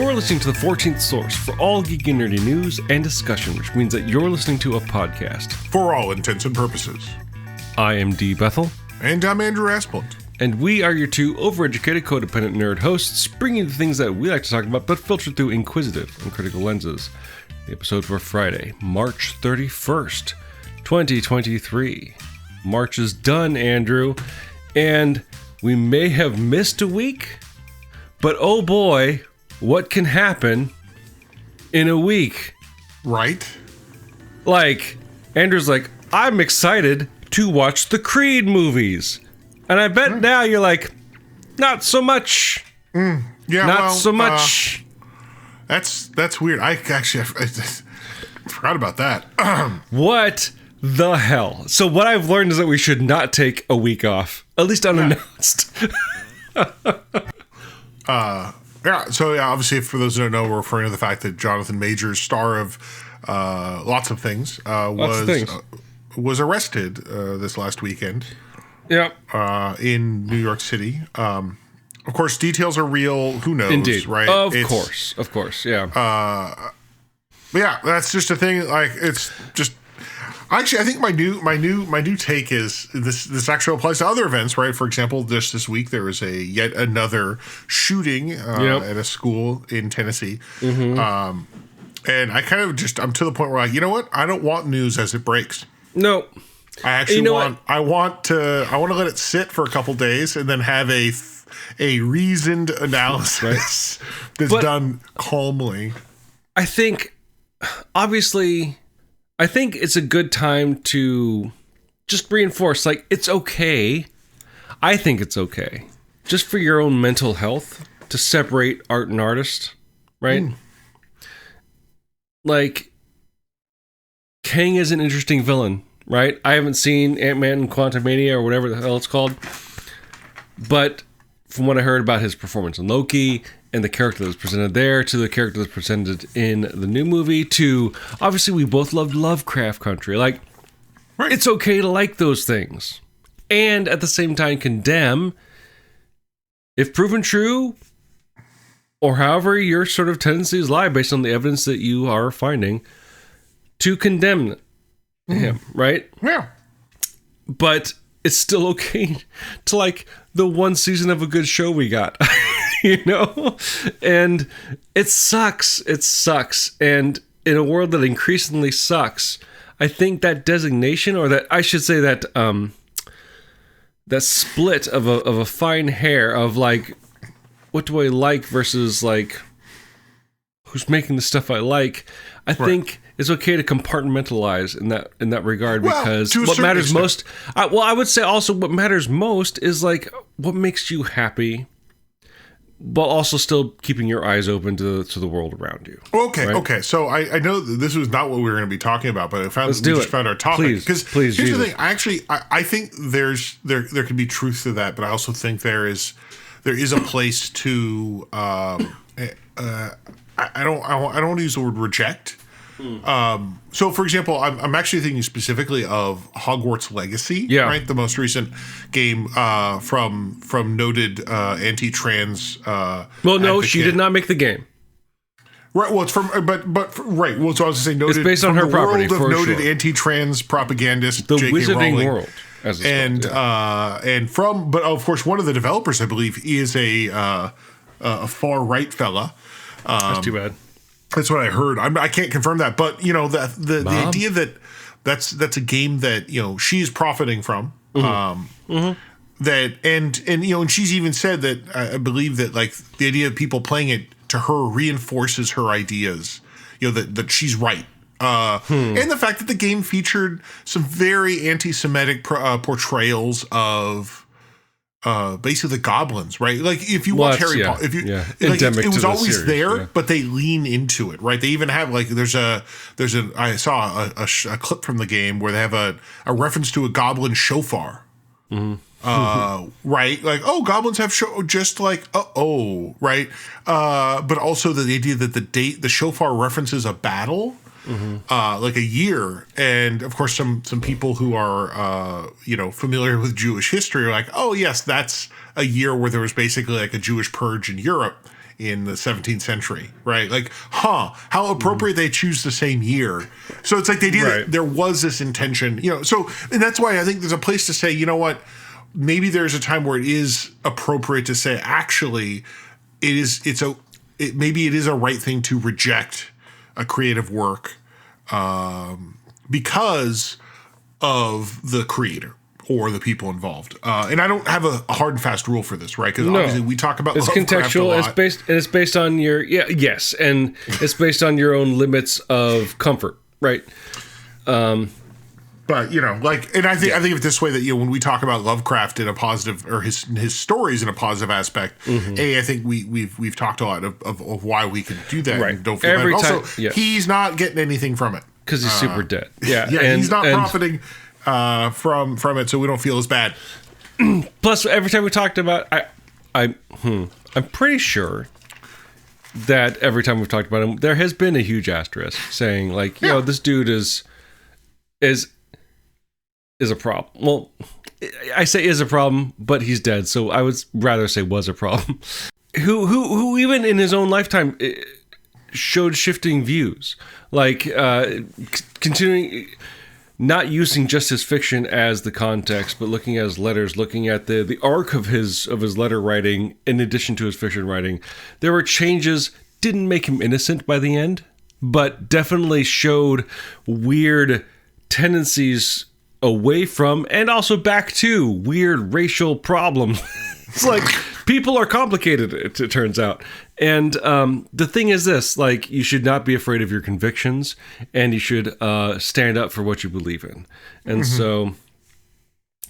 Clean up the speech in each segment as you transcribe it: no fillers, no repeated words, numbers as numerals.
You're listening to the 14th source for all geeky and nerdy news and discussion, which means that you're listening to a podcast. For all intents and purposes. I am D. Bethel. And I'm Andrew Asplund. And we are your two overeducated, codependent nerd hosts, bringing you the things that we like to talk about, but filtered through inquisitive and critical lenses. The episode for Friday, March 31st, 2023. March is done, Andrew, and we may have missed a week, but oh boy, what can happen in a week? Right? Like, Andrew's like, I'm excited to watch the Creed movies. And I bet now you're like, not so much. Not so much. That's weird. I forgot about that. What the hell? So what I've learned is that we should not take a week off, at least unannounced. Obviously, for those who don't know, we're referring to the fact that Jonathan Majors, star of lots of things, was arrested this last weekend. Yep. In New York City. Of course, details are real. Who knows? Indeed. Right? Of course. Yeah. But yeah, that's just a thing. Like, it's just. Actually, I think my new take is this actually applies to other events, right? For example, just this week there was yet another shooting at a school in Tennessee, and I kind of I'm to the point where you know what? I don't want news as it breaks. No. I actually I want to let it sit for a couple days and then have a reasoned analysis that's done calmly. I think, obviously, it's a good time to just reinforce, like, it's okay. I think it's okay, just for your own mental health, to separate art and artist, right? Like, Kang is an interesting villain. Right? I haven't seen Ant-Man and Quantumania or whatever the hell it's called. But from what I heard about his performance in Loki and the character that was presented there to the character that's presented in the new movie to, obviously, we both loved Lovecraft Country. Like, It's okay to like those things. And at the same time condemn, if proven true, or however your sort of tendencies lie based on the evidence that you are finding, to condemn him, right? Yeah. But it's still okay to like the one season of a good show we got, you know? And it sucks. And in a world that increasingly sucks, I think that designation, or that I should say that that split of a fine hair of like, what do I like versus like who's making the stuff I like, I think it's okay to compartmentalize in that regard, because what matters most, I would say also what matters most is like what makes you happy, while also still keeping your eyes open to the world around you. Okay. So I know that this was not what we were going to be talking about, but we just found our topic. Because here's the thing. I think there can be truth to that, but I also think there is a place to I don't want to use the word reject. So, for example, I'm actually thinking specifically of Hogwarts Legacy, right? The most recent game from noted anti-trans. No, she did not make the game. Right. Well, it's from, right. Well, so I was going to say noted. It's based on her property, world of noted anti-trans propagandist, the J.K. Wizarding Rowling. World, as it's called, but of course, one of the developers, I believe, is a far right fella. That's too bad. That's what I heard. I can't confirm that, but you know the idea that that's a game that she's profiting from. That and and she's even said that I believe that like the idea of people playing it to her reinforces her ideas. That she's right. And the fact that the game featured some very anti-Semitic portrayals of. Basically the goblins, right? Like if you watch Harry Potter, it was always series, there, but they lean into it, right? They even have like I saw a clip from the game where they have a reference to a goblin shofar, right? Like goblins have just like right? But also the idea that the shofar references a battle. Like a year, and of course some people who are familiar with Jewish history are like, oh yes, that's a year where there was basically like a Jewish purge in Europe, in the 17th century, right? Like, how appropriate they choose the same year. So it's like the idea that there was this intention, so, and that's why I think there's a place to say, you know what, maybe there's a time where it is appropriate to say, actually, maybe it is a right thing to reject a creative work because of the creator or the people involved. And I don't have a hard and fast rule for this, right? Because obviously we talk about it's contextual. It's based on your and it's based on your own limits of comfort, right? But and I think of it this way, that when we talk about Lovecraft in a positive, or his stories in a positive aspect, I think we've talked a lot of why we can do that, and don't feel every bad. time. Also, he's not getting anything from it because he's super dead. He's not profiting from it, so we don't feel as bad. Plus, every time we talked about, I'm pretty sure that every time we've talked about him, there has been a huge asterisk saying like, this dude is a problem. Well, I say is a problem, but he's dead, so I would rather say was a problem. Who even in his own lifetime showed shifting views, like continuing, not using just his fiction as the context, but looking at his letters, looking at the arc of his letter writing in addition to his fiction writing. There were changes, didn't make him innocent by the end, but definitely showed weird tendencies away from and also back to weird racial problems. It's like people are complicated, it turns out. And the thing is this, like, you should not be afraid of your convictions, and you should stand up for what you believe in. And so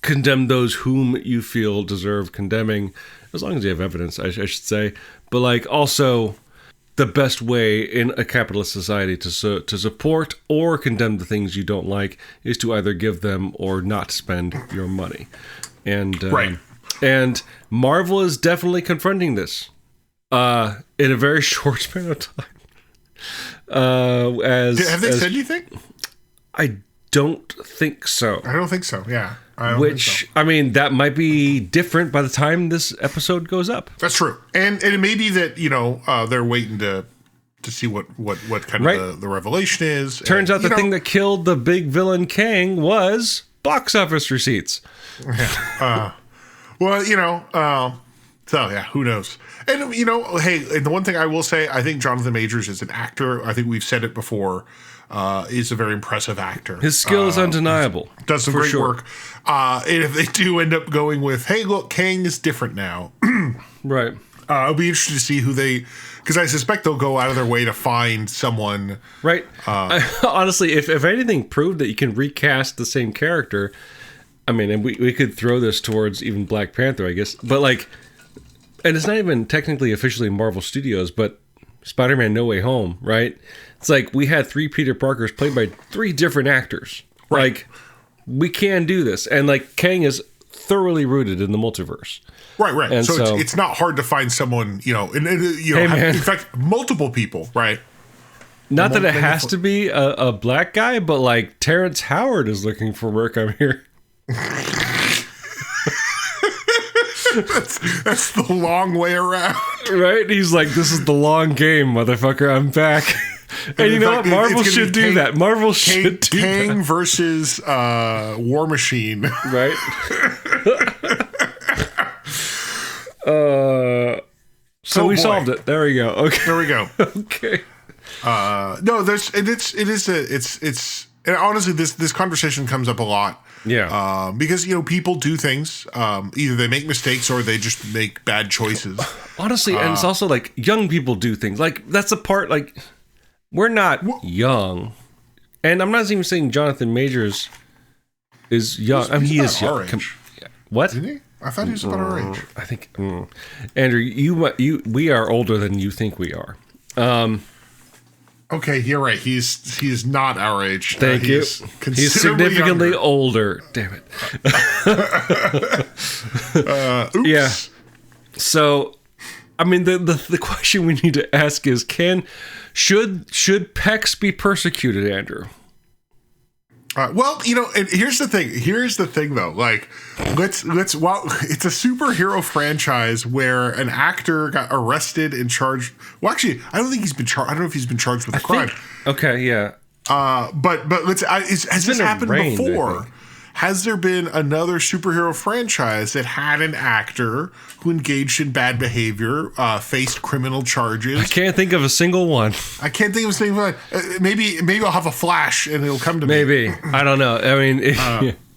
condemn those whom you feel deserve condemning, as long as you have evidence, I should say. But like, also, the best way in a capitalist society to support or condemn the things you don't like is to either give them or not spend your money. And and Marvel is definitely confronting this in a very short span of time. Have they said anything? I don't think so. I don't think so. Yeah. I mean, that might be different by the time this episode goes up. That's true, and it may be that they're waiting to see what kind of the revelation is. Turns out the thing that killed the big villain Kang was box office receipts. Yeah. So yeah, who knows? And hey, and the one thing I will say, I think Jonathan Majors is an actor. I think we've said it before. Is a very impressive actor. His skill is undeniable. Does some great work. And if they do end up going with, hey, look, Kang is different now. Right. I'll be interested to see who because I suspect they'll go out of their way to find someone. Right. Honestly, if anything proved that you can recast the same character, I mean, and we could throw this towards even Black Panther, I guess. But like, and it's not even technically officially Marvel Studios, but Spider-Man No Way Home, right? It's like we had 3 Peter Parkers played by 3 different actors. Right. Like, we can do this. And like, Kang is thoroughly rooted in the multiverse. Right. And so it's not hard to find someone, in fact, multiple people, right? Not that it has to be a black guy, but like Terrence Howard is looking for work. I'm here. That's the long way around. Right? He's like, this is the long game, motherfucker. I'm back. And you know what? Marvel should do that. Marvel should do that. Kang versus War Machine. Right? So we solved it. There we go. Okay. There we go. Okay. No, and honestly, this conversation comes up a lot. Yeah. Because, people do things. Either they make mistakes or they just make bad choices. Honestly, and it's also like young people do things. Like, that's the part, like, we're not young. And I'm not even saying Jonathan Majors is young. I mean, he is young. What? Isn't he? I thought he was about our age. I think, Andrew, we are older than you think we are. Okay, you're right. He's not our age. Thank you. He's significantly older. Damn it. Oops. Yeah. So, I mean, the question we need to ask is, should Pecs be persecuted, Andrew? Well, and here's the thing. Here's the thing, though. Like, let's. Well, it's a superhero franchise where an actor got arrested and charged. Well, actually, I don't think he's been charged. I don't know if he's been charged with a crime. Okay, yeah. But let's. Has this happened before? Has there been another superhero franchise that had an actor who engaged in bad behavior, faced criminal charges? I can't think of a single one. I can't think of a single one. Maybe I'll have a flash and it'll come to me. Maybe. I don't know. I mean,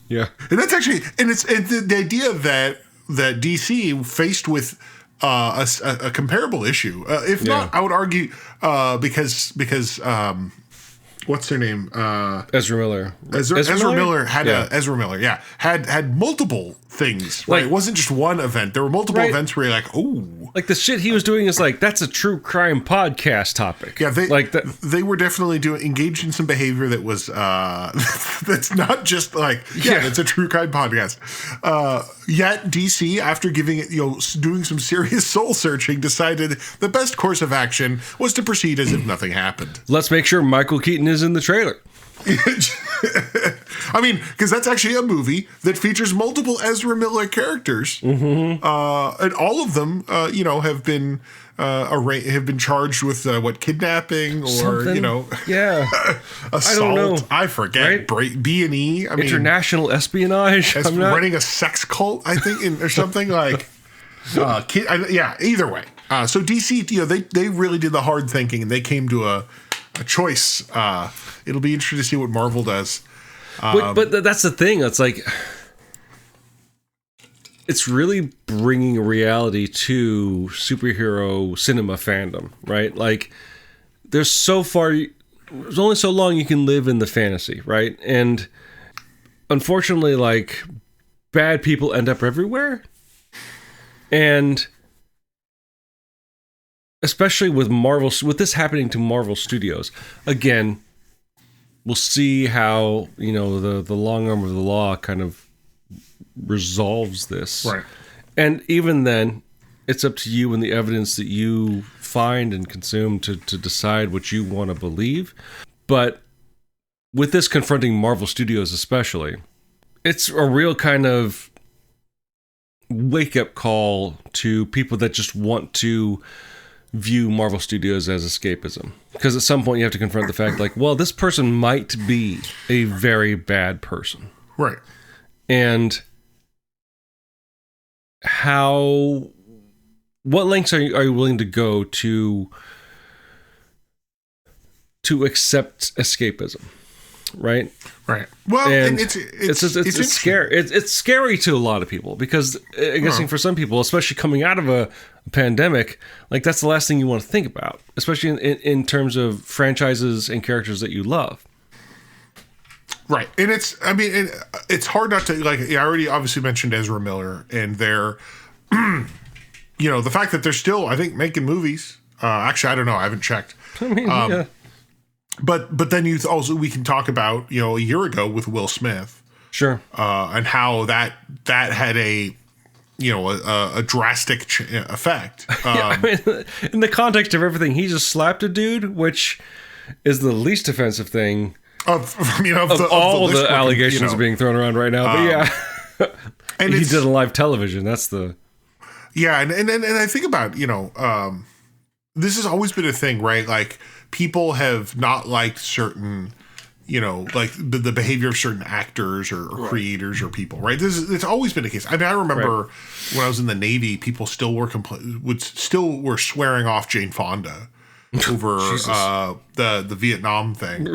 yeah. And that's actually, and it's the idea that DC faced with a comparable issue. If not, I would argue because what's their name? Ezra Miller. Ezra Miller had Ezra Miller, had multiple things. Right, it wasn't just one event. There were multiple events where you're like, oh, like the shit he was doing is like that's a true crime podcast topic. Yeah, they were definitely engaged in some behavior that was that's not just like it's a true crime podcast. Yet DC, after giving it doing some serious soul searching, decided the best course of action was to proceed as if nothing happened. Let's make sure Michael Keaton is in the trailer. I mean, because that's actually a movie that features multiple Ezra Miller characters, and all of them, have been charged with kidnapping or something? assault. I don't know. I forget. Right? B&E. I mean, international espionage. Running a sex cult, I think, or something like. Either way. So DC, they really did the hard thinking and they came to a choice. It'll be interesting to see what Marvel does. But that's the thing. It's like it's really bringing reality to superhero cinema fandom, right? Like there's only so long you can live in the fantasy, right? And unfortunately, like bad people end up everywhere. And especially with this happening to Marvel Studios, again, we'll see how the long arm of the law kind of resolves this. Right. And even then, it's up to you and the evidence that you find and consume to decide what you want to believe. But with this confronting Marvel Studios especially, it's a real kind of wake-up call to people that just want to view Marvel Studios as escapism. Because at some point you have to confront the fact, like, well, this person might be a very bad person. Right. And what lengths are you willing to go to accept escapism? Right. Well, and it's scary. It's scary to a lot of people because I'm guessing for some people, especially coming out of a pandemic, like that's the last thing you want to think about, especially in terms of franchises and characters that you love. Right. And it's hard not to, like, I already obviously mentioned Ezra Miller and their, the fact that they're still, I think, making movies. Actually, I don't know. I haven't checked. I mean, yeah. But then we can talk about, a year ago with Will Smith. Sure. And how that had a drastic effect. I mean, in the context of everything, he just slapped a dude, which is the least offensive thing of all the allegations being thrown around right now. But and he did a live television. That's the and I think about this has always been a thing, right? Like people have not liked certain. Like the behavior of certain actors or creators or people, right? It's always been the case. I mean, I remember when I was in the Navy, people still were swearing off Jane Fonda over the Vietnam thing.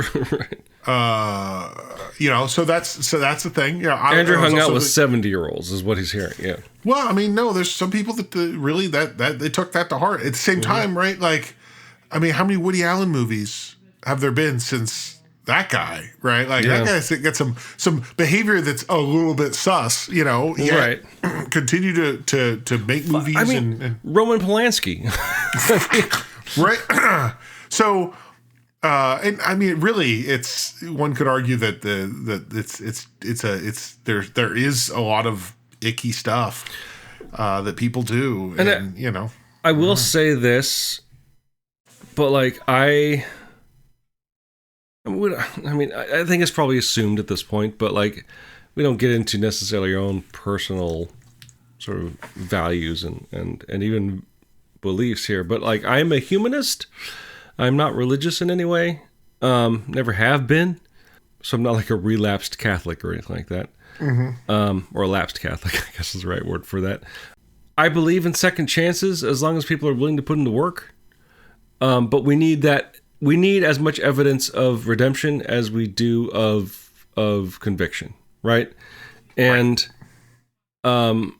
So that's the thing. Andrew hung out with 70-year-olds, is what he's hearing. Yeah. Well, I mean, no, there's some people that really that they took that to heart. At the same time, right? Like, I mean, how many Woody Allen movies have there been since? That guy, right? Like that guy's got some behavior that's a little bit sus, right? Continue to make movies. I mean, and Roman Polanski, right? So, and I mean, really, it's one could argue that there is a lot of icky stuff that people do, and I will say this, but like I think it's probably assumed at this point, but like, we don't get into necessarily our own personal sort of values and even beliefs here. But like, I'm a humanist. I'm not religious in any way. Never have been. So I'm not like a relapsed Catholic or anything like that. Or a lapsed Catholic, I guess is the right word for that. I believe in second chances as long as people are willing to put in the work. But we need that. We need as much evidence of redemption as we do of conviction, right? And I'm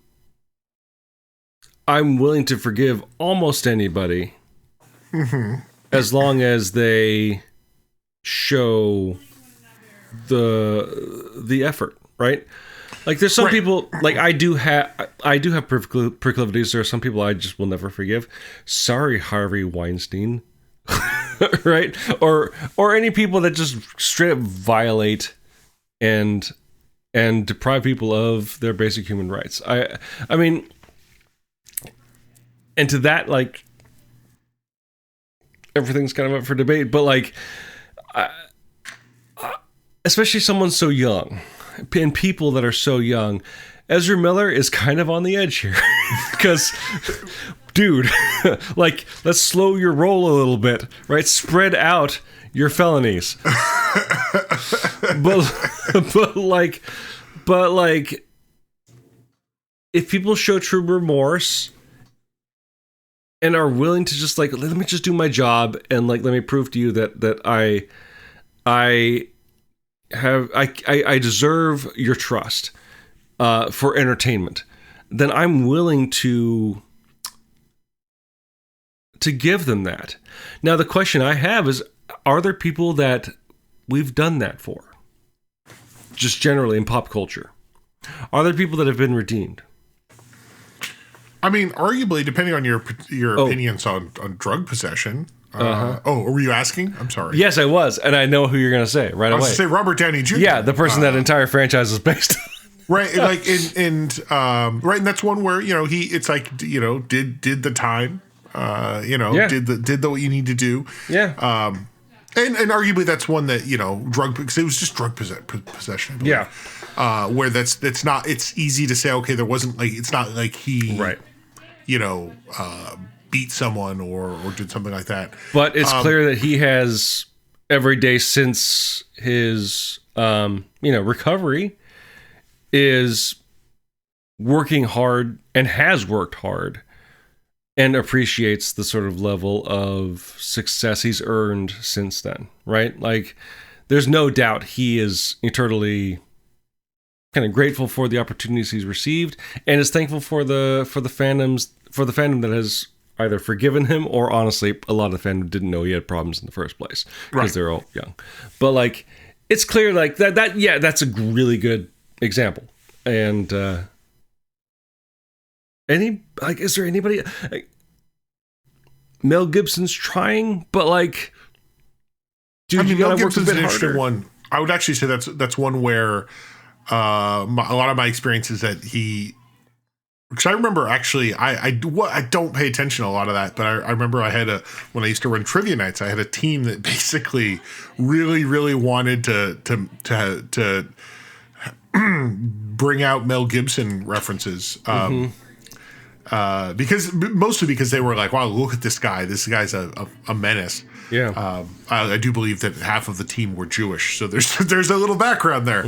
willing to forgive almost anybody as long as they show the effort, right? Like, there's some people, like, I do have proclivities. There are some people I just will never forgive. Sorry, Harvey Weinstein. Right? Or any people that just straight up violate and deprive people of their basic human rights. I mean, and to that, like, everything's kind of up for debate, but like, especially someone so young, and people that are so young, Ezra Miller is kind of on the edge here. Because, dude, like, let's slow your roll a little bit, right? Spread out your felonies. but like, if people show true remorse and are willing to just like, let me just do my job and like, let me prove to you that I deserve your trust for entertainment, then I'm willing to give them that. Now, the question I have is, are there people that we've done that for? Just generally in pop culture. Are there people that have been redeemed? I mean, arguably, depending on your opinions on drug possession. Were you asking? I'm sorry. Yes, I was, and I know who you're going to say right away. I was going to say Robert Downey Jr. Yeah, the person that entire franchise is based on. Right, like, and that's one where, you know, it's like, you know, did the time, did what you need to do. Yeah. And arguably that's one that, you know, because it was just drug possession. I believe. Yeah. Where it's not, it's easy to say, okay, there wasn't like, it's not like he, right, you know, beat someone or did something like that. But it's clear that he has every day since his, recovery is working hard and has worked hard and appreciates the sort of level of success he's earned since then, right? Like, there's no doubt he is eternally kind of grateful for the opportunities he's received and is thankful for the fandom that has either forgiven him, or honestly, a lot of the fandom didn't know he had problems in the first place because they're all young. But like, it's clear like that's a really good example. And is there anybody like, Mel Gibson's trying, but like, dude, I mean, you gotta Mel work a Gibson's bit an interesting harder. one. I would actually say that's one where a lot of my experience is that because I remember actually, I don't pay attention to a lot of that, but I remember when I used to run trivia nights, I had a team that basically really, really wanted to bring out Mel Gibson references. Mostly because they were like, wow, look at this guy. This guy's a menace. Yeah. I do believe that half of the team were Jewish. So there's a little background there.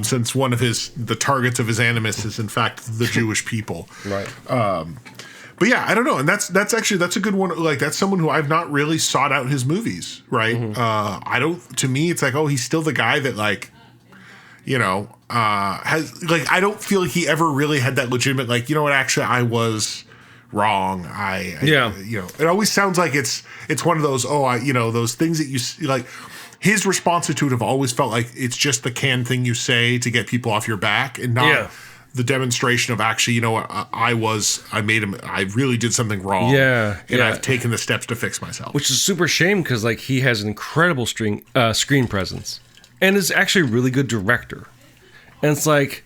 Since one of the targets of his animus is in fact the Jewish people. Right. But yeah, I don't know. And that's a good one. Like, that's someone who I've not really sought out his movies. Right. To me, it's like, oh, he's still the guy that, like, you know, has, like, I don't feel like he ever really had that legitimate, like, you know what, actually I was wrong. You know, it always sounds like it's one of those, those things that you see, like, his responses to it have always felt like it's just the canned thing you say to get people off your back, and not the demonstration of actually, you know what, I really did something wrong. Yeah. And I've taken the steps to fix myself. Which is a super shame, because like, he has an incredible screen presence and is actually a really good director. And it's like,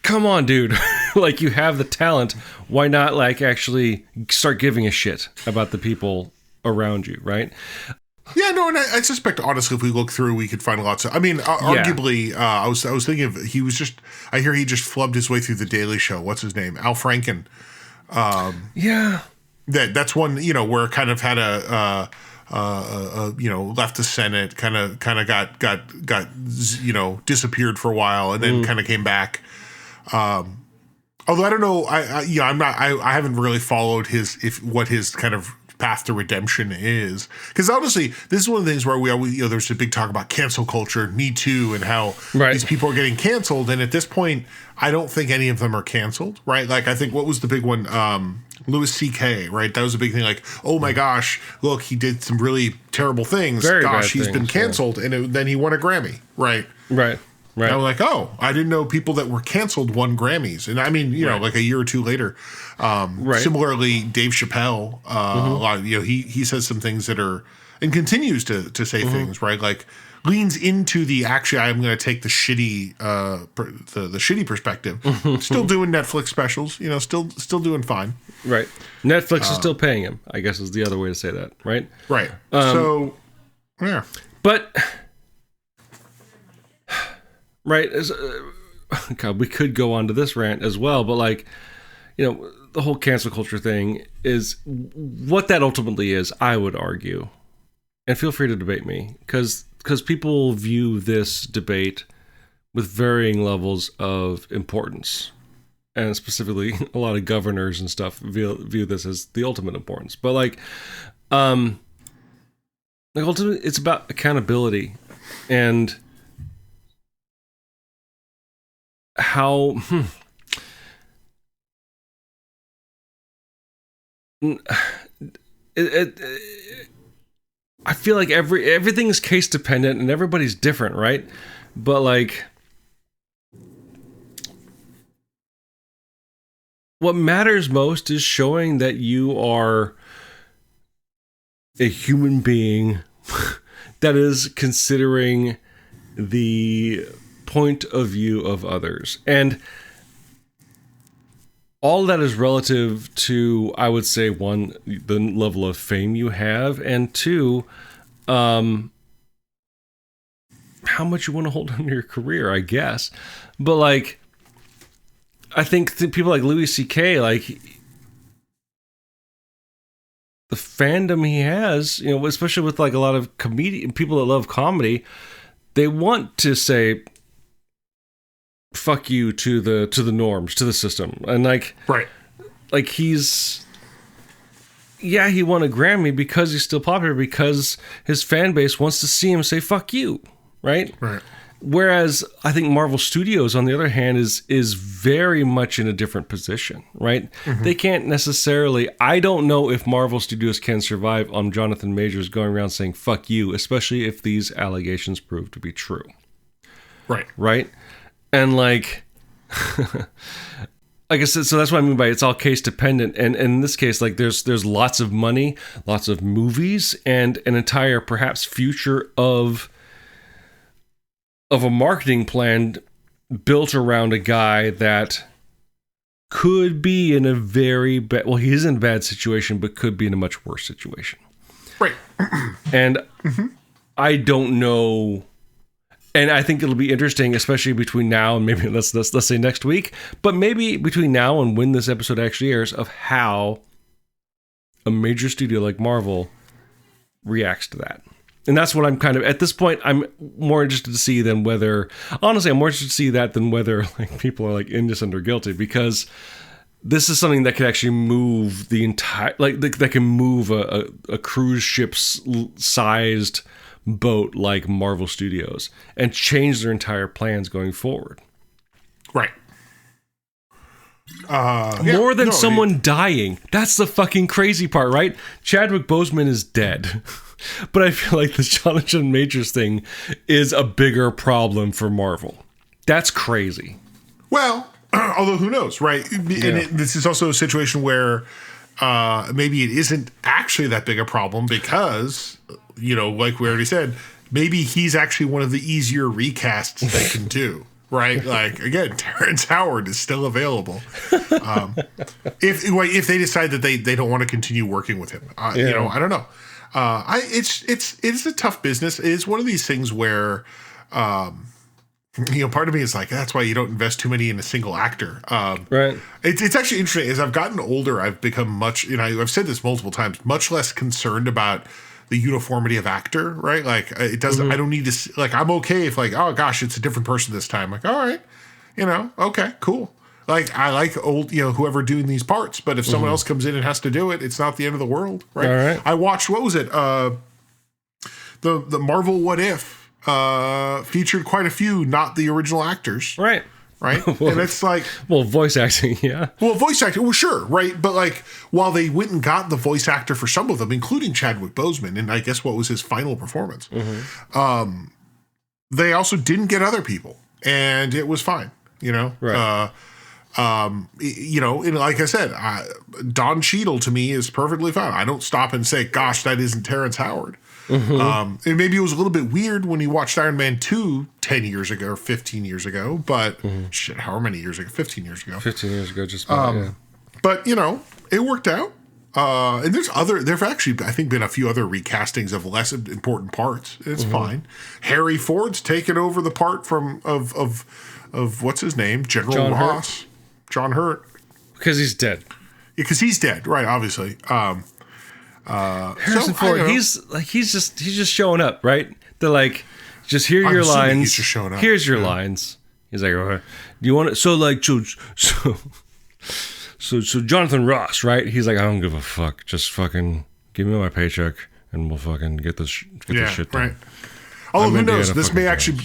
come on, dude. Like, you have the talent. Why not, like, actually start giving a shit about the people around you, right? Yeah, no, and I suspect, honestly, if we look through, we could find lots of. I mean, arguably, I was thinking of he was just. I hear he just flubbed his way through the Daily Show. What's his name? Al Franken. Yeah. That's one, where it kind of had left the Senate, kind of got disappeared for a while, and then kind of came back. Although I don't know, I haven't really followed what his kind of path to redemption is, because honestly, this is one of the things where we always, there's a big talk about cancel culture, Me Too, and how these people are getting canceled, and at this point, I don't think any of them are canceled, right? Like, I think what was the big one, Louis C.K., right? That was a big thing, like, oh my gosh, look, he did some really terrible things. Very gosh, bad he's been canceled, and then he won a Grammy, right? Right. And I was like, oh, I didn't know people that were canceled won Grammys. And I mean, like a year or two later. Similarly, Dave Chappelle, a lot of, he says some things that are, and continues to say things, right? Like, leans into the, actually, I'm going to take the shitty, the shitty perspective. Still doing Netflix specials, still doing fine. Right. Netflix is still paying him, I guess is the other way to say that, right? Right. So, yeah. But... Right. God, we could go on to this rant as well, but like, the whole cancel culture thing is what that ultimately is, I would argue. And feel free to debate me, because people view this debate with varying levels of importance. And specifically, a lot of governors and stuff view this as the ultimate importance. But ultimately, it's about accountability and how I feel like everything is case dependent and everybody's different, right? But like, what matters most is showing that you are a human being that is considering the point of view of others. And all that is relative to, I would say, one, the level of fame you have, and two, how much you want to hold on to your career, I guess. But like, I think people like Louis C.K., like, the fandom he has, especially with like a lot of people that love comedy, they want to say, fuck you to the norms, to the system. And like, right. Like he won a Grammy because he's still popular, because his fan base wants to see him say fuck you, right? Right. Whereas I think Marvel Studios, on the other hand, is very much in a different position, right? Mm-hmm. They can't necessarily, I don't know if Marvel Studios can survive on Jonathan Majors going around saying fuck you, especially if these allegations prove to be true. Right. Right? And like, like I said, so that's what I mean by it's all case dependent. And in this case, like there's lots of money, lots of movies, and an entire perhaps future of a marketing plan built around a guy that could be in a very bad, well, he is in a bad situation, but could be in a much worse situation. Right. And I don't know. And I think it'll be interesting, especially between now and maybe let's say next week, but maybe between now and when this episode actually airs, of how a major studio like Marvel reacts to that. And that's what I'm kind of, at this point, I'm more interested to see than whether, honestly, I'm more interested to see that than whether like people are like innocent or guilty, because this is something that could actually move the entire, like that can move a cruise ship's sized boat like Marvel Studios and change their entire plans going forward. Right. More than someone dying. That's the fucking crazy part, right? Chadwick Boseman is dead. But I feel like the Jonathan Majors thing is a bigger problem for Marvel. That's crazy. Well, although who knows, right? And this is also a situation where maybe it isn't actually that big a problem because, like we already said, maybe he's actually one of the easier recasts they can do. Right, like again, Terrence Howard is still available. If they decide that they don't want to continue working with him, I don't know. It's a tough business. It is one of these things where, part of me is like, that's why you don't invest too many in a single actor. Right. It's actually interesting. As I've gotten older, I've become much, I've said this multiple times, much less concerned about the uniformity of actor, right? Like it doesn't, I don't need to, like, I'm okay if like, oh gosh, it's a different person this time. Like, all right, okay, cool. Like I like old, whoever doing these parts, but if someone else comes in and has to do it, it's not the end of the world, right? All right. I watched, what was it? The Marvel What If featured quite a few, not the original actors. Right. Right. And it's like, well, voice acting. Yeah. Well, voice acting. Well, sure. Right. But like, while they went and got the voice actor for some of them, including Chadwick Boseman, and I guess what was his final performance, they also didn't get other people, and it was fine. Right. And like I said, Don Cheadle to me is perfectly fine. I don't stop and say, gosh, that isn't Terrence Howard. And maybe it was a little bit weird when you watched Iron Man 2 10 years ago or 15 years ago, but shit, however many years ago? 15 years ago. 15 years ago, just about, yeah. But, it worked out. And there've actually, I think, been a few other recastings of less important parts. It's fine. Harry Ford's taken over the part of what's his name? General Ross. John Hurt. Because he's dead. Because he's dead, right, obviously. Harrison Ford, he's just showing up, right? They're like, just hear your lines. He's just showing up. Here's your lines. He's like, okay. Do you want it? So Jonathan Ross, right? He's like, I don't give a fuck. Just fucking give me my paycheck, and we'll fucking get this shit done. Right. Although who knows? This may actually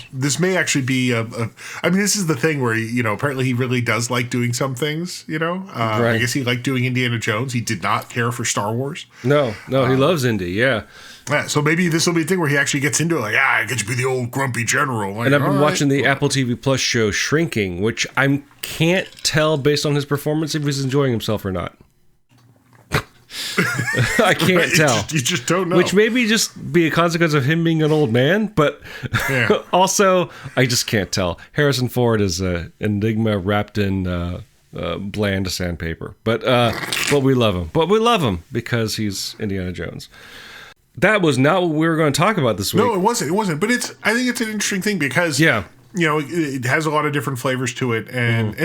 be I mean, this is the thing where apparently he really does like doing some things. Right. I guess he liked doing Indiana Jones. He did not care for Star Wars. No, he loves Indy. Yeah. Yeah. So maybe this will be a thing where he actually gets into it. Like, I get to be the old grumpy general. Like, and I've been watching the Apple TV Plus show Shrinking, which I can't tell based on his performance if he's enjoying himself or not. I can't tell. You just don't know. Which maybe just be a consequence of him being an old man, but also I just can't tell. Harrison Ford is an enigma wrapped in bland sandpaper, but we love him. But we love him because he's Indiana Jones. That was not what we were going to talk about this week. No, it wasn't. But I think it's an interesting thing because it has a lot of different flavors to it, and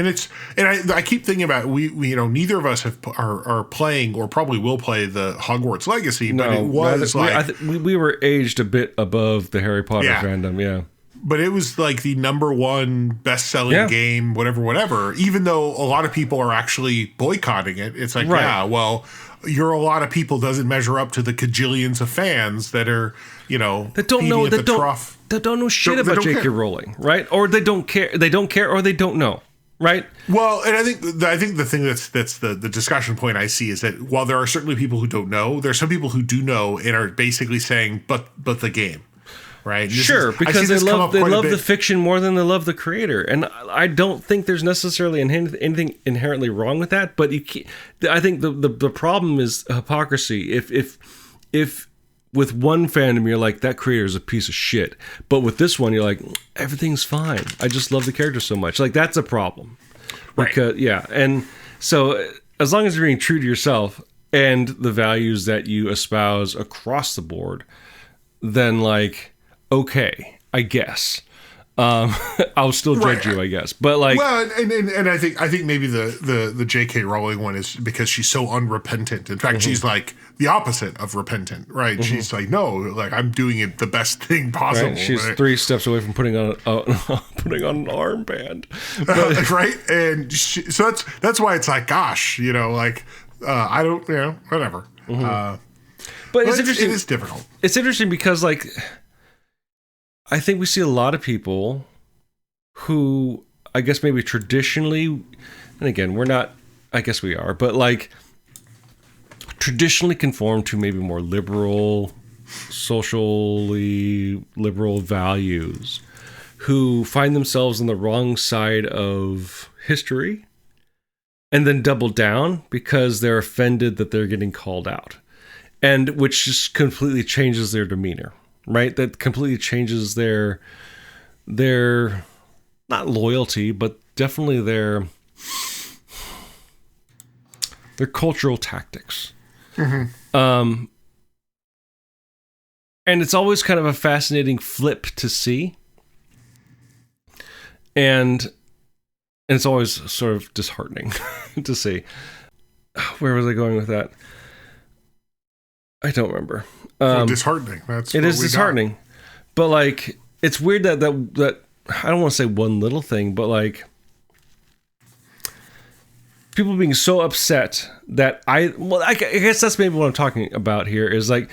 I keep thinking about we neither of us are playing or probably will play the Hogwarts Legacy, but it was we were aged a bit above the Harry Potter fandom, yeah. But it was like the number one best-selling game, whatever. Even though a lot of people are actually boycotting it, it's like, your a lot of people doesn't measure up to the cajillions of fans that are that don't know shit about J.K. Rowling, right? Or they don't care, or they don't know, right? Well, and I think the thing that's the discussion point I see is that while there are certainly people who don't know, there are some people who do know and are basically saying, but the game, right? Because they love the fiction more than they love the creator, and I don't think there's necessarily anything inherently wrong with that. But I think the problem is hypocrisy. If with one fandom you're like, that creator is a piece of shit, but with this one you're like, everything's fine. I just love the character so much. Like, that's a problem, because and so as long as you're being true to yourself and the values that you espouse across the board, then like, okay, I guess. I'll still judge you, I guess. But like, well, and I think maybe the J.K. Rowling one is because she's so unrepentant. In fact, she's like the opposite of repentant, right? She's like, no, like, I'm doing it the best thing possible. Right? She's 3 steps away from putting on an armband, right? And so that's why it's like, gosh, like, I don't, whatever. But it's interesting. It is difficult. It's interesting because, like, I think we see a lot of people who, I guess maybe traditionally, and again, we're not, I guess we are, but like traditionally conform to maybe more liberal, socially liberal values, who find themselves on the wrong side of history and then double down because they're offended that they're getting called out, and which just completely changes their demeanor. Right, that completely changes their not loyalty, but definitely their cultural tactics. And it's always kind of a fascinating flip to see. And it's always sort of disheartening to see. Where was I going with that? I don't remember. Disheartening. It is disheartening. But like, it's weird that I don't want to say one little thing, but like people being so upset that I guess that's maybe what I'm talking about here is like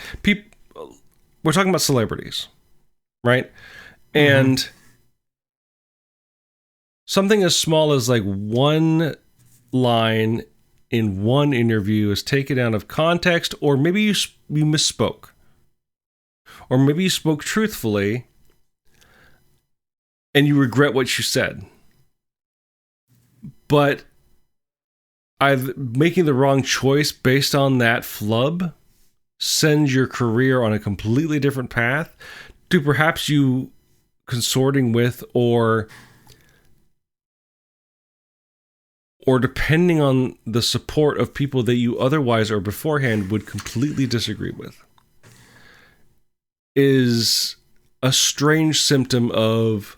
we're talking about celebrities, right? And something as small as like one line in one interview is taken out of context, or maybe you misspoke, or maybe you spoke truthfully and you regret what you said. But making the wrong choice based on that flub sends your career on a completely different path to perhaps you consorting with or depending on the support of people that you otherwise or beforehand would completely disagree with, is a strange symptom of,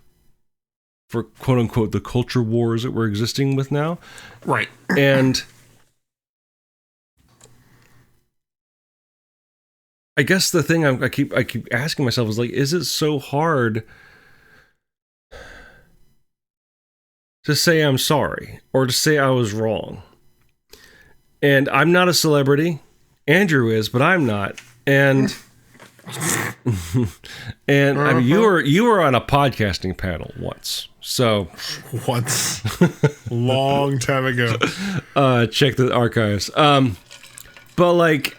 for quote unquote, the culture wars that we're existing with now. Right. And I guess the thing I keep asking myself is like, is it so hard to say I'm sorry or to say I was wrong? And I'm not a celebrity. Andrew is, but I'm not. And and I mean, you were on a podcasting panel once. So once, long time ago. Check the archives. But like,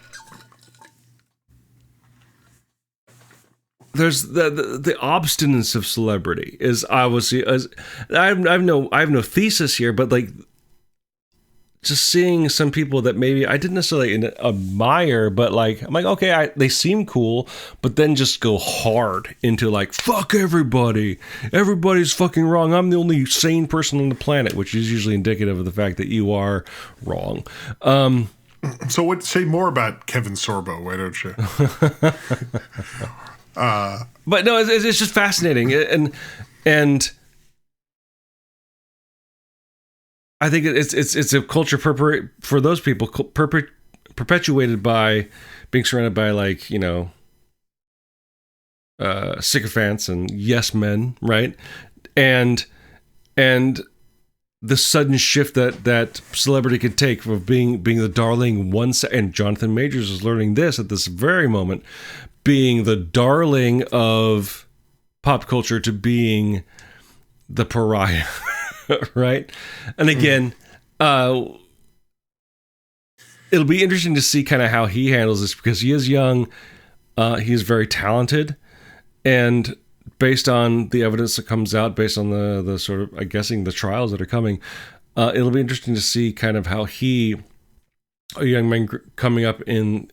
there's the obstinance of celebrity is obviously, I have no thesis here, but like just seeing some people that maybe I didn't necessarily admire, but like I'm like, okay, they seem cool, but then just go hard into like, fuck everybody's fucking wrong, I'm the only sane person on the planet, which is usually indicative of the fact that you are wrong. So say more about Kevin Sorbo, why don't you? But no, it's just fascinating, and I think it's a culture for those people perpetuated by being surrounded by like, you know, sycophants and yes men, right? And the sudden shift that celebrity could take from being the darling and Jonathan Majors is learning this at this very moment, being the darling of pop culture to being the pariah. Right? And again, it'll be interesting to see kind of how he handles this, because he is young, he is very talented, and based on the evidence that comes out, based on the sort of, I'm guessing, the trials that are coming, it'll be interesting to see kind of how a young man coming up in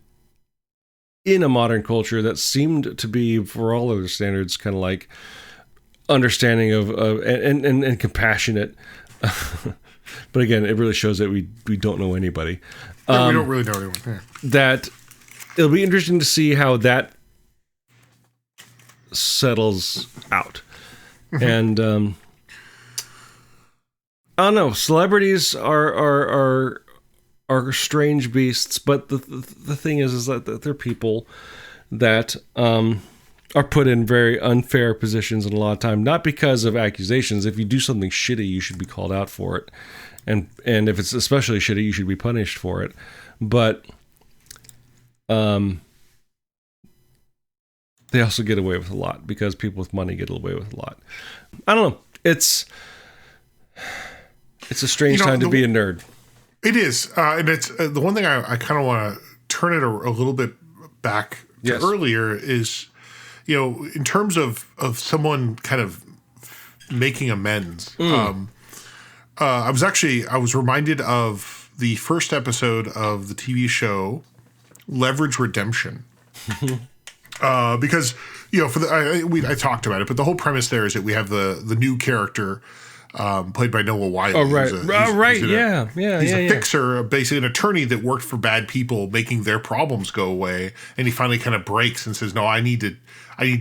a modern culture that seemed to be, for all other standards, kind of like understanding of and compassionate, but again, it really shows that we don't know anybody. Yeah, we don't really know anyone. Yeah. That it'll be interesting to see how that settles out. And I don't know. Celebrities are strange beasts, but the thing is that they're people that are put in very unfair positions, and a lot of time, not because of accusations. If you do something shitty, you should be called out for it, and if it's especially shitty, you should be punished for it. But they also get away with a lot because people with money get away with a lot. I don't know. It's a strange time to be a nerd. It is, and it's the one thing I kind of want to turn it a little bit back to earlier is, you know, in terms of someone kind of making amends. I was reminded of the first episode of the TV show Leverage Redemption. Because, you know, I talked about it, but the whole premise there is that we have the new character played by Noah Wyle. Oh, right. He's a fixer, basically an attorney that worked for bad people, making their problems go away. And he finally kind of breaks and says, no, I need to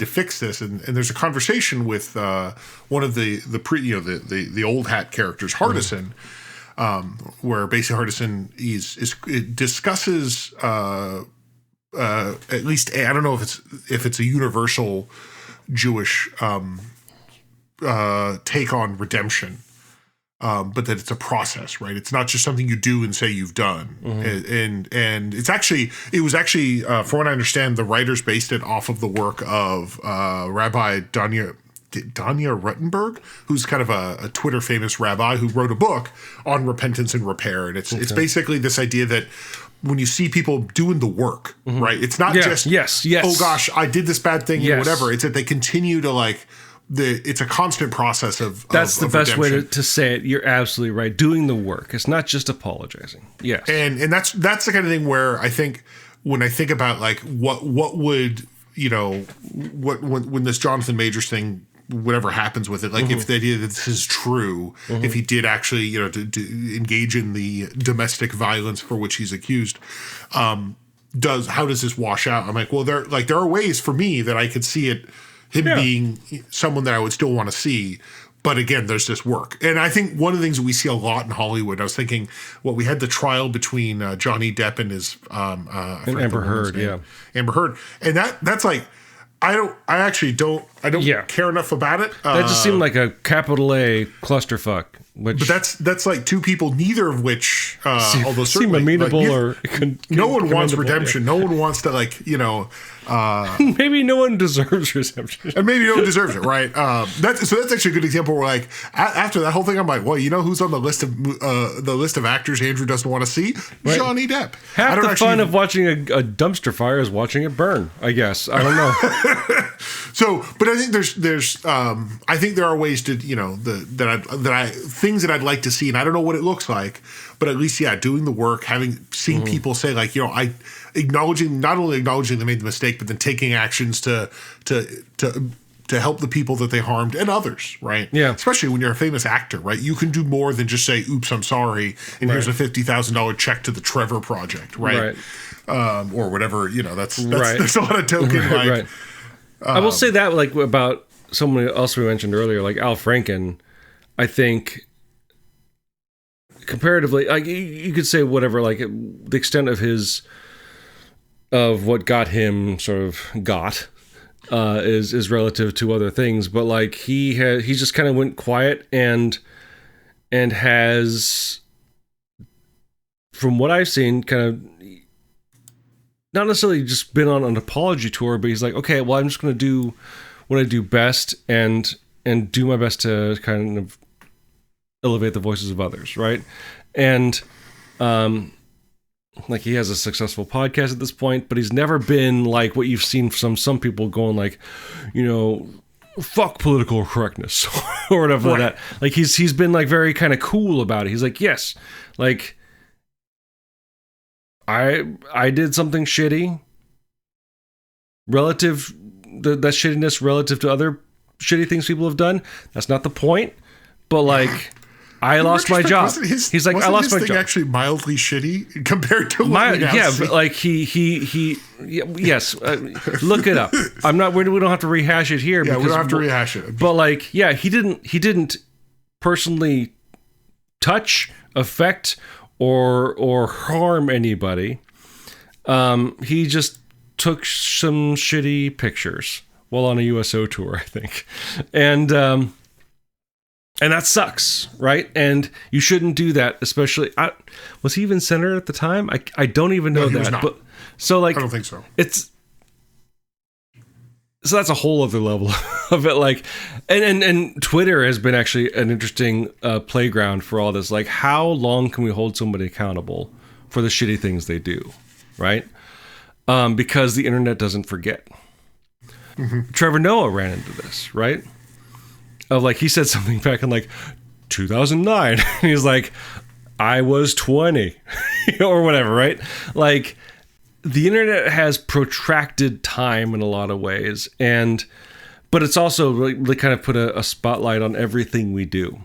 fix this. And there's a conversation with one of the old hat characters, Hardison, where basically Hardison discusses at least I don't know if it's a universal Jewish take on redemption, but that it's a process, right? It's not just something you do and say you've done. And it was actually from what I understand, the writers based it off of the work of Rabbi Danya Ruttenberg, who's kind of a Twitter famous rabbi who wrote a book on repentance and repair. And it's basically this idea that when you see people doing the work, right? It's not just, oh gosh, I did this bad thing and whatever. It's that they continue to it's a constant process of That's the best redemption. way to say it. You're absolutely right. Doing the work. It's not just apologizing. Yes. And that's the kind of thing where I think when I think about what would, when this Jonathan Majors thing, whatever happens with it, if the idea that this is true, if he did actually, to engage in the domestic violence for which he's accused, how does this wash out? I'm like, well, there are ways for me that I could see him being someone that I would still want to see. But again, there's this work. And I think one of the things that we see a lot in Hollywood, I was thinking, we had the trial between Johnny Depp and his Amber Heard, Amber Heard. And that's like, I don't care enough about it. That just seemed like a capital A clusterfuck. But that's like two people, neither of which, although certainly seem amenable no one wants redemption. Yeah. No one wants to maybe no one deserves redemption, and maybe no one deserves it, right? That's actually a good example where after that whole thing, I'm like, well, who's on the list of actors Andrew doesn't want to see? Right. Johnny Depp. Half the fun of watching a dumpster fire is watching it burn. I guess I don't know. So, but I think there's I think there are ways to things that I'd like to see, and I don't know what it looks like, but at least doing the work, seeing people say not only acknowledging they made the mistake, but then taking actions to help the people that they harmed and others, right? Yeah. Especially when you're a famous actor, right? You can do more than just say, "Oops, I'm sorry," and here's a $50,000 check to the Trevor Project, right? Or whatever. That's there's a lot of token right. I will say that about someone else we mentioned earlier, like Al Franken. I think comparatively, you could say whatever, the extent of what got him is relative to other things, but he just kind of went quiet and has, from what I've seen, kind of not necessarily just been on an apology tour, but he's like, okay, well, I'm just going to do what I do best and do my best to kind of elevate the voices of others, right? And he has a successful podcast at this point, but he's never been like what you've seen from some people going fuck political correctness or whatever like that. He's been very kind of cool about it. He's like, yes, I did something shitty that shittiness relative to other shitty things people have done. That's not the point. But I lost my job. He's like, I lost my job. Actually mildly shitty compared to what yes. Look it up. We don't have to rehash it here. Yeah, we don't have to rehash it. But he didn't personally touch, affect, or harm anybody. He just took some shitty pictures while on a USO tour, I think, and that sucks, right? And you shouldn't do that, especially. Was he even senator at the time? I don't even know that. Was not. But I don't think so. So that's a whole other level of it. And Twitter has been actually an interesting playground for all this. How long can we hold somebody accountable for the shitty things they do, right? Because the internet doesn't forget. Mm-hmm. Trevor Noah ran into this, right? Of he said something back in 2009. He's like, I was 20 or whatever, right? The internet has protracted time in a lot of ways, but it's also really kind of put a spotlight on everything we do.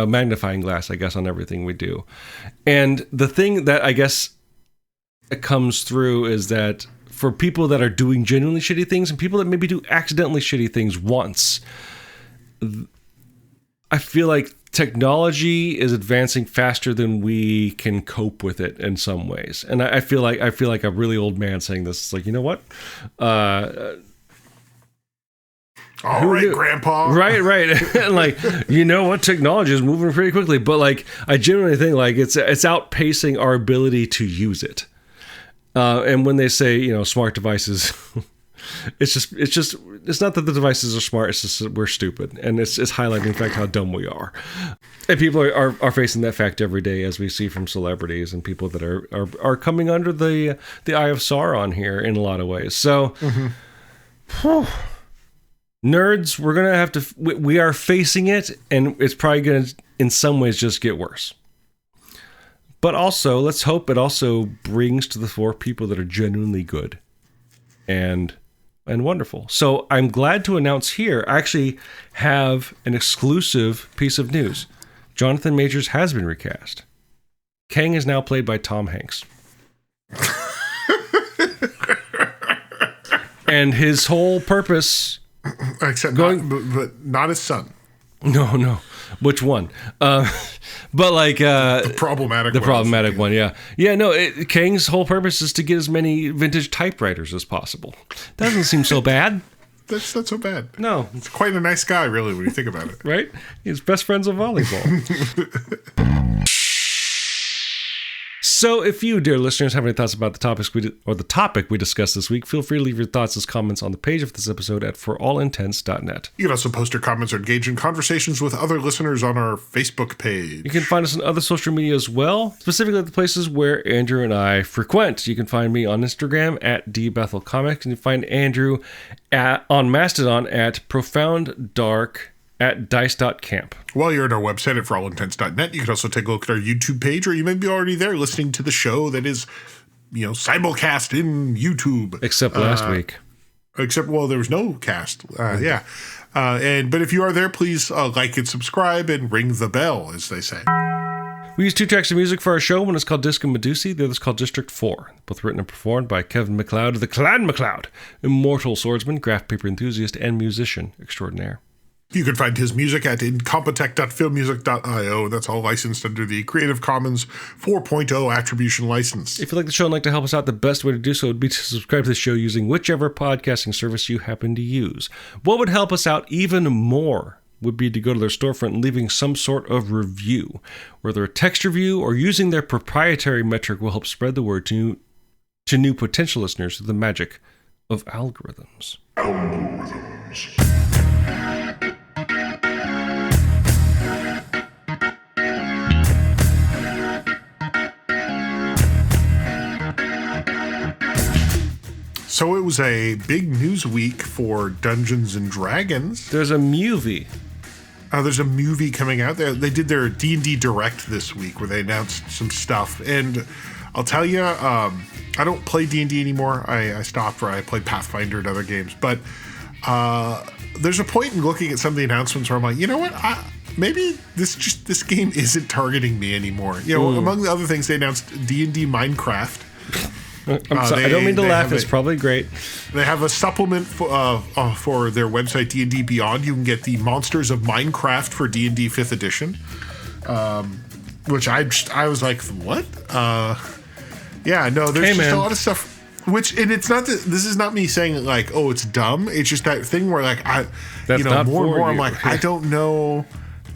magnifying glass, I guess, on everything we do. And the thing that I guess comes through is that for people that are doing genuinely shitty things and people that maybe do accidentally shitty things once, I feel like technology is advancing faster than we can cope with it in some ways. And I feel like a really old man saying this. It's like, you know what? All right, Grandpa. Right. And like, you know what? Technology is moving pretty quickly, but like, I genuinely think like it's outpacing our ability to use it. And when they say, you know, smart devices, it's not that the devices are smart. It's just that we're stupid, and it's highlighting the fact how dumb we are. And people are facing that fact every day, as we see from celebrities and people that are coming under the eye of Sauron here in a lot of ways. So, nerds, we're gonna have to. We are facing it, and it's probably gonna, in some ways, just get worse. But also, let's hope it also brings to the fore people that are genuinely good and wonderful. So I'm glad to announce here, I actually have an exclusive piece of news. Jonathan Majors has been recast. Kang is now played by Tom Hanks. And his whole purpose... Except but not his son. No. Which one? But like the problematic one, yeah. No, Kang's whole purpose is to get as many vintage typewriters as possible. Doesn't seem so bad. That's not so bad. No, it's quite a nice guy, really, when you think about it. Right? He's best friends with volleyball. So if you, dear listeners, have any thoughts about the topic we discussed this week, feel free to leave your thoughts as comments on the page of this episode at forallintents.net. You can also post your comments or engage in conversations with other listeners on our Facebook page. You can find us on other social media as well, specifically the places where Andrew and I frequent. You can find me on Instagram at dbethelcomics, and you find Andrew on Mastodon at profounddark at dice.camp. While you're at our website at forallintents.net, you can also take a look at our YouTube page, or you may be already there listening to the show that is, simulcast in YouTube. Except last week. Well, there was no cast. Yeah. But if you are there, please like and subscribe and ring the bell, as they say. We use 2 tracks of music for our show. One is called Disco Medusae, the other is called District 4. Both written and performed by Kevin McLeod of the Clan McLeod, immortal swordsman, graph paper enthusiast, and musician extraordinaire. You can find his music at incompetech.filmmusic.io. That's all licensed under the Creative Commons 4.0 attribution license. If you like the show and like to help us out, the best way to do so would be to subscribe to the show using whichever podcasting service you happen to use. What would help us out even more would be to go to their storefront and leaving some sort of review, whether a text review or using their proprietary metric will help spread the word to new potential listeners through the magic of algorithms. So it was a big news week for Dungeons and Dragons. There's a movie. There's a movie coming out. They did their D&D Direct this week where they announced some stuff. And I'll tell you, I don't play D&D anymore. I stopped, I played Pathfinder and other games. But there's a point in looking at some of the announcements where I'm like, you know what? Maybe this game isn't targeting me anymore. Among the other things, they announced D&D Minecraft. I'm sorry, I don't mean to laugh. It's probably great. They have a supplement for their website, D&D Beyond. You can get the Monsters of Minecraft for D&D 5th edition, which I was like, what? There's just a lot of stuff. And it's not that this is not me saying like, oh, it's dumb. It's just that thing where like more and more I'm like, I don't know.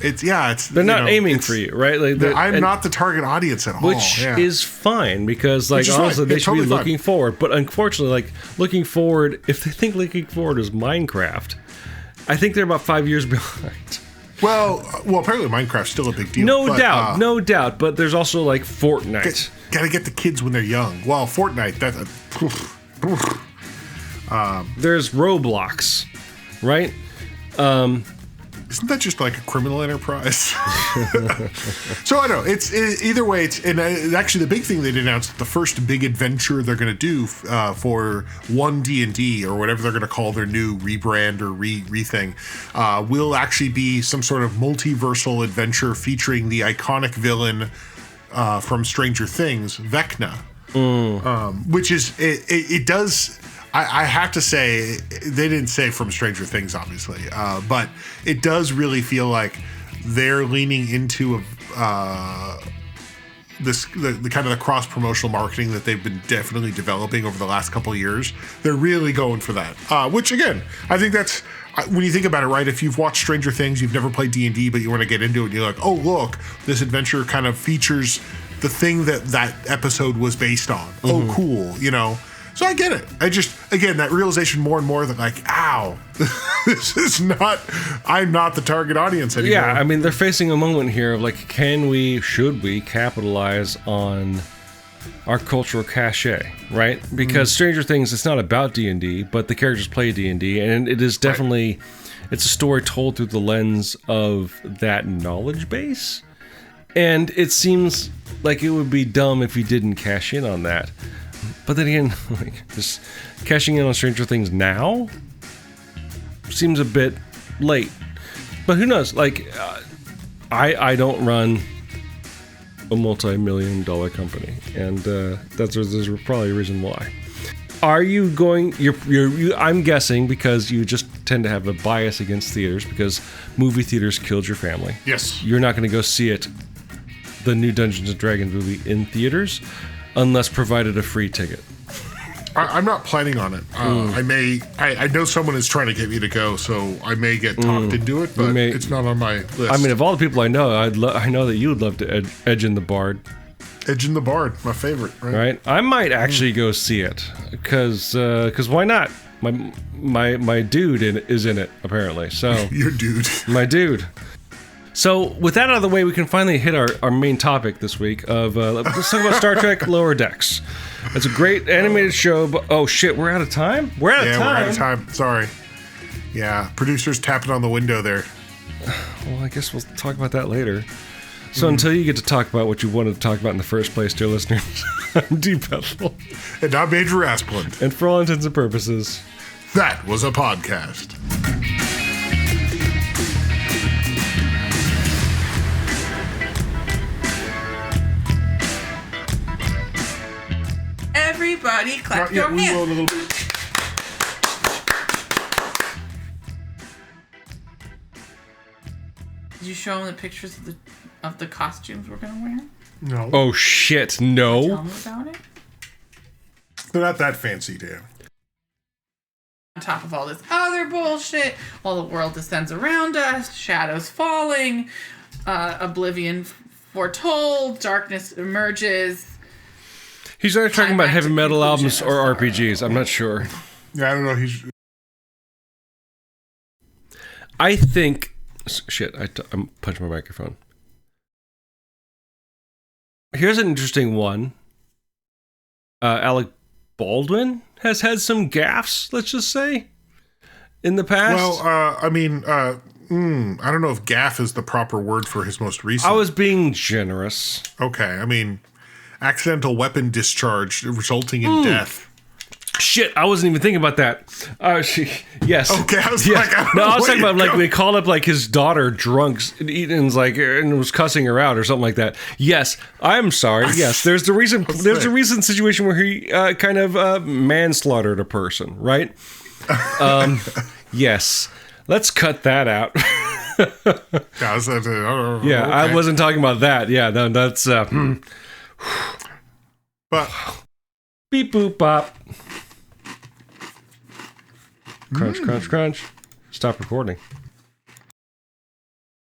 They're not aiming for you, right? Like I'm not the target audience at all, which is fine because, like, honestly, they should be looking forward. But unfortunately, like looking forward, if they think looking forward is Minecraft, I think they're about 5 years behind. Well, apparently Minecraft's still a big deal. No doubt. But there's also like Fortnite. Gotta get the kids when they're young. Well, Fortnite, there's Roblox, right? isn't that just like a criminal enterprise? So I don't know. Either way. Actually, the big thing they announced, the first big adventure they're going to do for one D&D or whatever they're going to call their new rebrand or re-thing, will actually be some sort of multiversal adventure featuring the iconic villain from Stranger Things, Vecna. Which is it does. I have to say, they didn't say from Stranger Things, obviously, but it does really feel like they're leaning into the kind of the cross promotional marketing that they've been definitely developing over the last couple of years. They're really going for that. Which again, I think that's when you think about it, right? If you've watched Stranger Things, you've never played D&D, but you want to get into it, and you're like, oh look, this adventure kind of features the thing that episode was based on. Oh, cool, you know. So I get it. I just, again, that realization more and more that like, ow, this is not, I'm not the target audience anymore. Yeah, I mean, they're facing a moment here of like, should we capitalize on our cultural cachet, right? Because Stranger Things, it's not about D&D, but the characters play D&D, and it is definitely, it's a story told through the lens of that knowledge base. And it seems like it would be dumb if you didn't cash in on that. But then again, like, just cashing in on Stranger Things now seems a bit late. But who knows? Like, I don't run a multi-million-dollar company, and there's probably a reason why. Are you going? I'm guessing because you just tend to have a bias against theaters because movie theaters killed your family. Yes, you're not going to go see it, the new Dungeons and Dragons movie, in theaters, unless provided a free ticket. I'm not planning on it. I know someone is trying to get me to go, so I may get talked into it, but it's not on my list. I mean, of all the people I know, I know that you would love to edge in the Bard. Edge in the Bard, my favorite. Right? I might actually go see it because why not? My dude is in it apparently. So your dude, my dude. So with that out of the way, we can finally hit our main topic this week of let's talk about Star Trek Lower Decks. It's a great animated show, but oh shit, we're out of time? We're out of time. Sorry. Yeah, producers tapping on the window there. Well, I guess we'll talk about that later. So until you get to talk about what you wanted to talk about in the first place, dear listeners, I'm D. Bethel. And I'm Andrew Asplund. And for all intents and purposes, that was a podcast. Everybody clap your hands. Did you show them the pictures of the costumes we're gonna wear? No. Oh shit, no. Tell me about it. They're not that fancy, Dan. On top of all this other bullshit, while the world descends around us, shadows falling, Oblivion Foretold, darkness emerges. He's either talking about heavy metal albums or RPGs. I'm not sure. Yeah, I don't know. I think... Shit, I'm punching my microphone. Here's an interesting one. Alec Baldwin has had some gaffes, let's just say, in the past. Well, I mean, I don't know if gaff is the proper word for his most recent. I was being generous. Okay, I mean, accidental weapon discharge resulting in death. Shit, I wasn't even thinking about that. Yes. Okay, I was like, I was talking about like they called up like his daughter drunk and was cussing her out or something like that. Yes, I'm sorry. Yes, there's the reason. There's a recent situation where he kind of manslaughtered a person, right? Yes, let's cut that out. Yeah, I wasn't talking about that. Yeah, that's. But beep boop bop. Crunch, crunch, crunch. Stop recording.